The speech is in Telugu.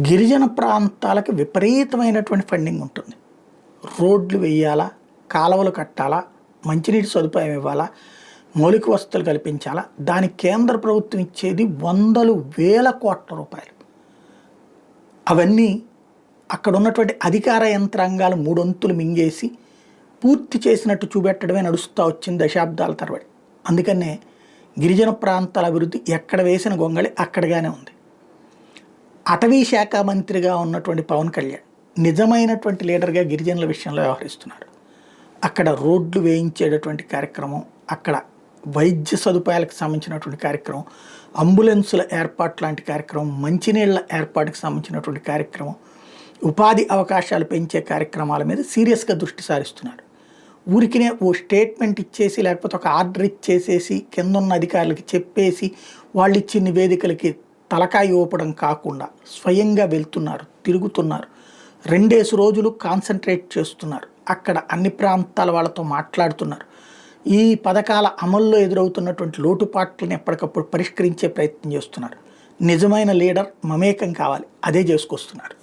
గిరిజన ప్రాంతాలకు విపరీతమైనటువంటి ఫండింగ్ ఉంటుంది. రోడ్లు వేయాలా, కాలువలు కట్టాలా, మంచినీటి సదుపాయం ఇవ్వాలా, మౌలిక వసతులు కల్పించాలా, దానికి కేంద్ర ప్రభుత్వం ఇచ్చేది వందలు వేల కోట్ల రూపాయలు. అవన్నీ అక్కడ ఉన్నటువంటి అధికార యంత్రాంగాలు మూడొంతులు మింగేసి పూర్తి చేసినట్టు చూపెట్టడమే నడుస్తూ వచ్చింది దశాబ్దాల తరబడి. అందుకనే గిరిజన ప్రాంతాల అభివృద్ధి ఎక్కడ వేసిన గొంగళి అక్కడగానే ఉంది. అటవీ శాఖ మంత్రిగా ఉన్నటువంటి పవన్ కళ్యాణ్ నిజమైనటువంటి లీడర్గా గిరిజనుల విషయంలో వ్యవహరిస్తున్నాడు. అక్కడ రోడ్లు వేయించేటటువంటి కార్యక్రమం, అక్కడ వైద్య సదుపాయాలకు సంబంధించినటువంటి కార్యక్రమం, అంబులెన్సుల ఏర్పాటు లాంటి కార్యక్రమం, మంచినీళ్ల ఏర్పాటుకు సంబంధించినటువంటి కార్యక్రమం, ఉపాధి అవకాశాలు పెంచే కార్యక్రమాల మీద సీరియస్గా దృష్టి సారిస్తున్నాడు. ఊరికినే ఓ స్టేట్మెంట్ ఇచ్చేసి లేకపోతే ఒక ఆర్డర్ ఇచ్చేసేసి కింద ఉన్న అధికారులకి చెప్పేసి వాళ్ళు ఇచ్చిన నివేదికలకి తలకాయ ఊపడం కాకుండా స్వయంగా వెళ్తున్నారు, తిరుగుతున్నారు, 2 రోజులు కాన్సన్ట్రేట్ చేస్తున్నారు, అక్కడ అన్ని ప్రాంతాల వాళ్ళతో మాట్లాడుతున్నారు, ఈ పథకాల అమల్లో ఎదురవుతున్నటువంటి లోటుపాట్లను ఎప్పటికప్పుడు పరిష్కరించే ప్రయత్నం చేస్తున్నారు. నిజమైన లీడర్ మమేకం కావాలి, అదే చేసుకొస్తున్నారు.